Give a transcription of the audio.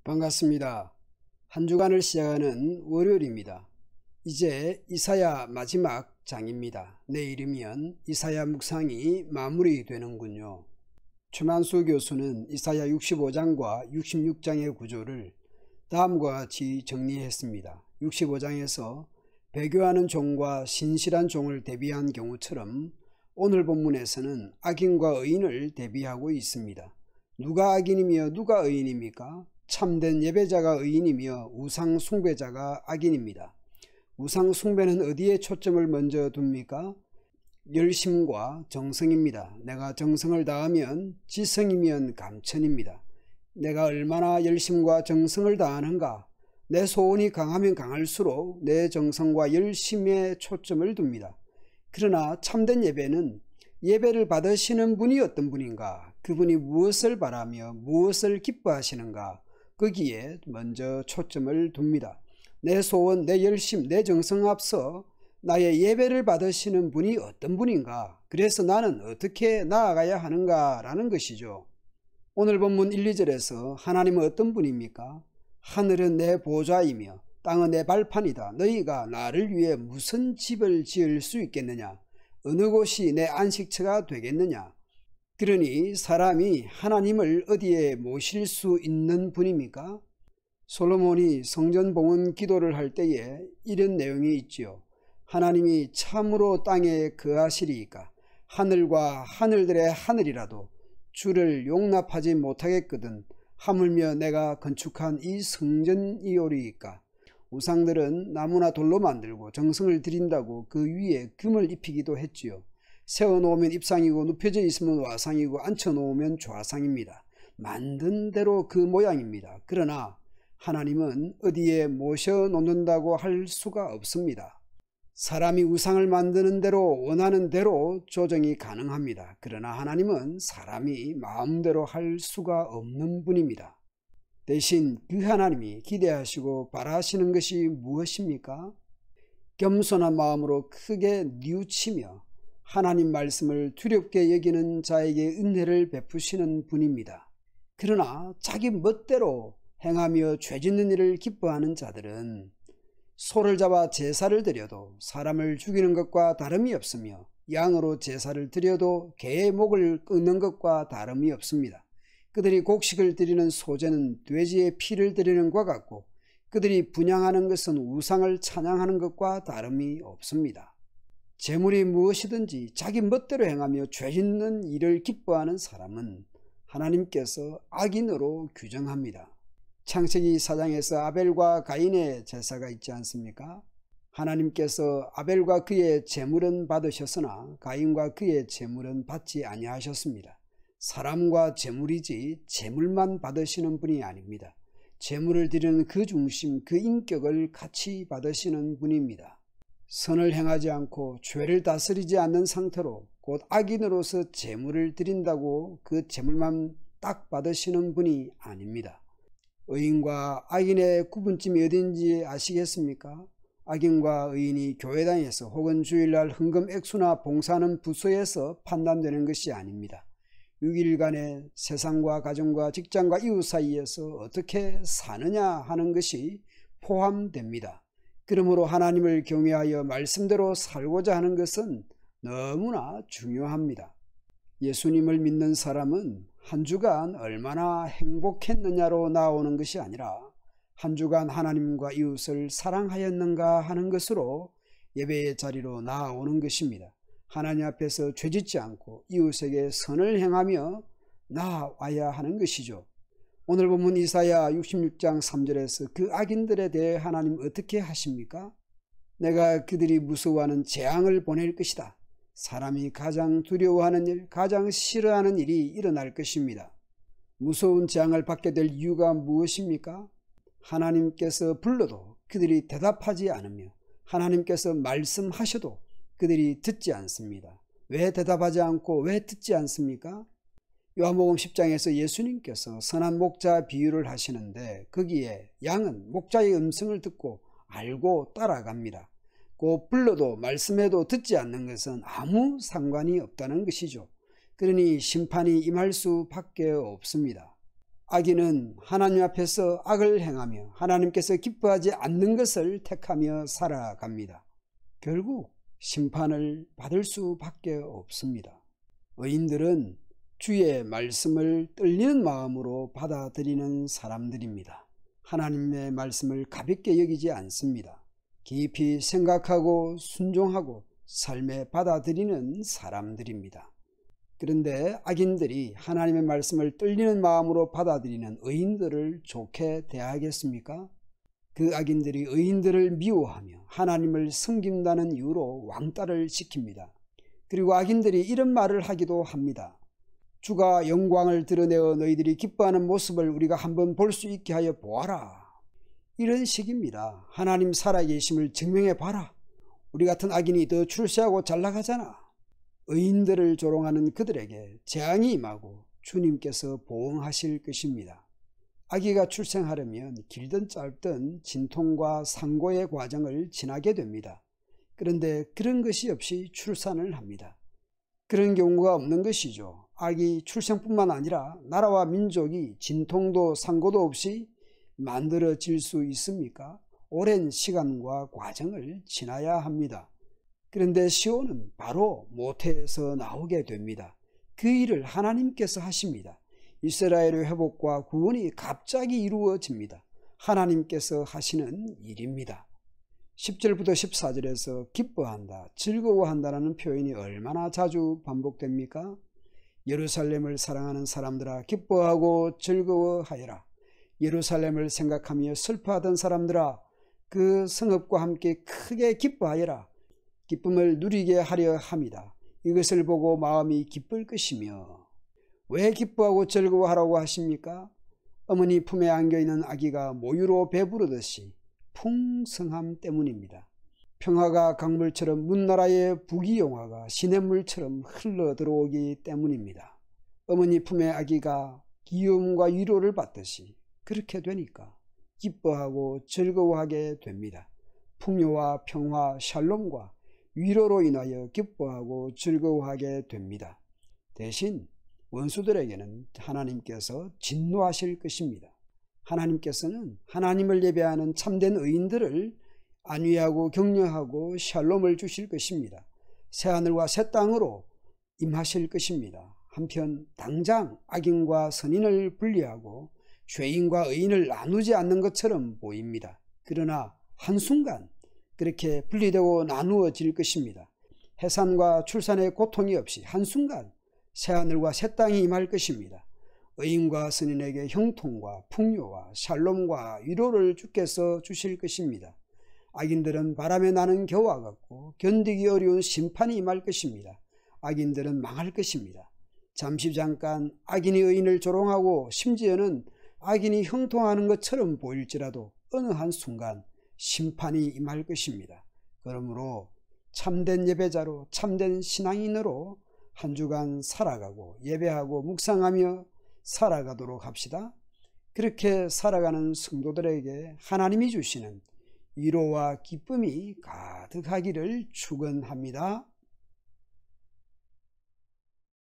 반갑습니다. 한 주간을 시작하는 월요일입니다. 이제 이사야 마지막 장입니다. 내일이면 이사야 묵상이 마무리되는군요. 최만수 교수는 이사야 65장과 66장의 구조를 다음과 같이 정리했습니다. 65장에서 배교하는 종과 신실한 종을 대비한 경우처럼 오늘 본문에서는 악인과 의인을 대비하고 있습니다. 누가 악인이며 누가 의인입니까? 참된 예배자가 의인이며 우상 숭배자가 악인입니다. 우상 숭배는 어디에 초점을 먼저 둡니까? 열심과 정성입니다. 내가 정성을 다하면 지성이면 감천입니다. 내가 얼마나 열심과 정성을 다하는가? 내 소원이 강하면 강할수록 내 정성과 열심에 초점을 둡니다. 그러나 참된 예배는 예배를 받으시는 분이 어떤 분인가? 그분이 무엇을 바라며 무엇을 기뻐하시는가? 거기에 먼저 초점을 둡니다. 내 소원, 내 열심, 내 정성 앞서 나의 예배를 받으시는 분이 어떤 분인가? 그래서 나는 어떻게 나아가야 하는가? 라는 것이죠. 오늘 본문 1, 2절에서 하나님은 어떤 분입니까? 하늘은 내 보좌이며 땅은 내 발판이다. 너희가 나를 위해 무슨 집을 지을 수 있겠느냐? 어느 곳이 내 안식처가 되겠느냐? 그러니 사람이 하나님을 어디에 모실 수 있는 분입니까? 솔로몬이 성전 봉헌 기도를 할 때에 이런 내용이 있지요. 하나님이 참으로 땅에 거하시리이까 하늘과 하늘들의 하늘이라도 주를 용납하지 못하겠거든 하물며 내가 건축한 이 성전이오리이까. 우상들은 나무나 돌로 만들고 정성을 들인다고 그 위에 금을 입히기도 했지요. 세워놓으면 입상이고 눕혀져 있으면 와상이고 앉혀놓으면 좌상입니다. 만든 대로 그 모양입니다. 그러나 하나님은 어디에 모셔놓는다고 할 수가 없습니다. 사람이 우상을 만드는 대로 원하는 대로 조정이 가능합니다. 그러나 하나님은 사람이 마음대로 할 수가 없는 분입니다. 대신 그 하나님이 기대하시고 바라시는 것이 무엇입니까? 겸손한 마음으로 크게 뉘우치며 하나님 말씀을 두렵게 여기는 자에게 은혜를 베푸시는 분입니다. 그러나 자기 멋대로 행하며 죄짓는 일을 기뻐하는 자들은 소를 잡아 제사를 드려도 사람을 죽이는 것과 다름이 없으며 양으로 제사를 드려도 개의 목을 끊는 것과 다름이 없습니다. 그들이 곡식을 드리는 소제는 돼지의 피를 드리는 것과 같고 그들이 분향하는 것은 우상을 찬양하는 것과 다름이 없습니다. 재물이 무엇이든지 자기 멋대로 행하며 죄짓는 일을 기뻐하는 사람은 하나님께서 악인으로 규정합니다. 창세기 4장에서 아벨과 가인의 제사가 있지 않습니까? 하나님께서 아벨과 그의 제물은 받으셨으나 가인과 그의 제물은 받지 아니하셨습니다. 사람과 제물이지 제물만 받으시는 분이 아닙니다. 제물을 드리는 그 중심, 그 인격을 같이 받으시는 분입니다. 선을 행하지 않고 죄를 다스리지 않는 상태로 곧 악인으로서 제물을 드린다고 그 제물만 딱 받으시는 분이 아닙니다. 의인과 악인의 구분점이 어딘지 아시겠습니까? 악인과 의인이 교회당에서 혹은 주일날 헌금 액수나 봉사하는 부서에서 판단되는 것이 아닙니다. 6일간의 세상과 가정과 직장과 이웃 사이에서 어떻게 사느냐 하는 것이 포함됩니다. 그러므로 하나님을 경외하여 말씀대로 살고자 하는 것은 너무나 중요합니다. 예수님을 믿는 사람은 한 주간 얼마나 행복했느냐로 나오는 것이 아니라 한 주간 하나님과 이웃을 사랑하였는가 하는 것으로 예배의 자리로 나오는 것입니다. 하나님 앞에서 죄짓지 않고 이웃에게 선을 행하며 나와야 하는 것이죠. 오늘 본문 이사야 66장 3절에서 그 악인들에 대해 하나님 어떻게 하십니까? 내가 그들이 무서워하는 재앙을 보낼 것이다. 사람이 가장 두려워하는 일, 가장 싫어하는 일이 일어날 것입니다. 무서운 재앙을 받게 될 이유가 무엇입니까? 하나님께서 불러도 그들이 대답하지 않으며 하나님께서 말씀하셔도 그들이 듣지 않습니다. 왜 대답하지 않고 왜 듣지 않습니까? 요한복음 10장에서 예수님께서 선한 목자 비유를 하시는데 거기에 양은 목자의 음성을 듣고 알고 따라갑니다. 곧 불러도 말씀해도 듣지 않는 것은 아무 상관이 없다는 것이죠. 그러니 심판이 임할 수밖에 없습니다. 악인은 하나님 앞에서 악을 행하며 하나님께서 기뻐하지 않는 것을 택하며 살아갑니다. 결국 심판을 받을 수밖에 없습니다. 의인들은 주의 말씀을 떨리는 마음으로 받아들이는 사람들입니다. 하나님의 말씀을 가볍게 여기지 않습니다. 깊이 생각하고 순종하고 삶에 받아들이는 사람들입니다. 그런데 악인들이 하나님의 말씀을 떨리는 마음으로 받아들이는 의인들을 좋게 대하겠습니까? 그 악인들이 의인들을 미워하며 하나님을 섬긴다는 이유로 왕따를 시킵니다. 그리고 악인들이 이런 말을 하기도 합니다. 주가 영광을 드러내어 너희들이 기뻐하는 모습을 우리가 한번 볼 수 있게 하여 보아라. 이런 식입니다. 하나님 살아계심을 증명해 봐라. 우리 같은 악인이 더 출세하고 잘나가잖아. 의인들을 조롱하는 그들에게 재앙이 임하고 주님께서 보응하실 것입니다. 아기가 출생하려면 길든 짧든 진통과 상고의 과정을 지나게 됩니다. 그런데 그런 것이 없이 출산을 합니다. 그런 경우가 없는 것이죠. 아기 출생뿐만 아니라 나라와 민족이 진통도 상고도 없이 만들어질 수 있습니까? 오랜 시간과 과정을 지나야 합니다. 그런데 시온은 바로 모태에서 나오게 됩니다. 그 일을 하나님께서 하십니다. 이스라엘의 회복과 구원이 갑자기 이루어집니다. 하나님께서 하시는 일입니다. 10절부터 14절에서 기뻐한다, 즐거워한다라는 표현이 얼마나 자주 반복됩니까? 예루살렘을 사랑하는 사람들아 기뻐하고 즐거워하여라. 예루살렘을 생각하며 슬퍼하던 사람들아 그 성읍과 함께 크게 기뻐하여라. 기쁨을 누리게 하려 함이다. 이것을 보고 마음이 기쁠 것이며. 왜 기뻐하고 즐거워하라고 하십니까? 어머니 품에 안겨있는 아기가 모유로 배부르듯이 풍성함 때문입니다. 평화가 강물처럼 문나라의 부귀영화가 시냇물처럼 흘러들어오기 때문입니다. 어머니 품에 아기가 귀여움과 위로를 받듯이 그렇게 되니까 기뻐하고 즐거워하게 됩니다. 풍요와 평화, 샬롬과 위로로 인하여 기뻐하고 즐거워하게 됩니다. 대신 원수들에게는 하나님께서 진노하실 것입니다. 하나님께서는 하나님을 예배하는 참된 의인들을 안위하고 격려하고 샬롬을 주실 것입니다. 새하늘과 새 땅으로 임하실 것입니다. 한편 당장 악인과 선인을 분리하고 죄인과 의인을 나누지 않는 것처럼 보입니다. 그러나 한순간 그렇게 분리되고 나누어질 것입니다. 해산과 출산의 고통이 없이 한순간 새하늘과 새 땅이 임할 것입니다. 의인과 선인에게 형통과 풍요와 샬롬과 위로를 주께서 주실 것입니다. 악인들은 바람에 나는 겨와 같고 견디기 어려운 심판이 임할 것입니다. 악인들은 망할 것입니다. 잠시 잠깐 악인이 의인을 조롱하고 심지어는 악인이 형통하는 것처럼 보일지라도 어느 한순간 심판이 임할 것입니다. 그러므로 참된 예배자로 참된 신앙인으로 한 주간 살아가고 예배하고 묵상하며 살아가도록 합시다. 그렇게 살아가는 성도들에게 하나님이 주시는 위로와 기쁨이 가득하기를 축원합니다.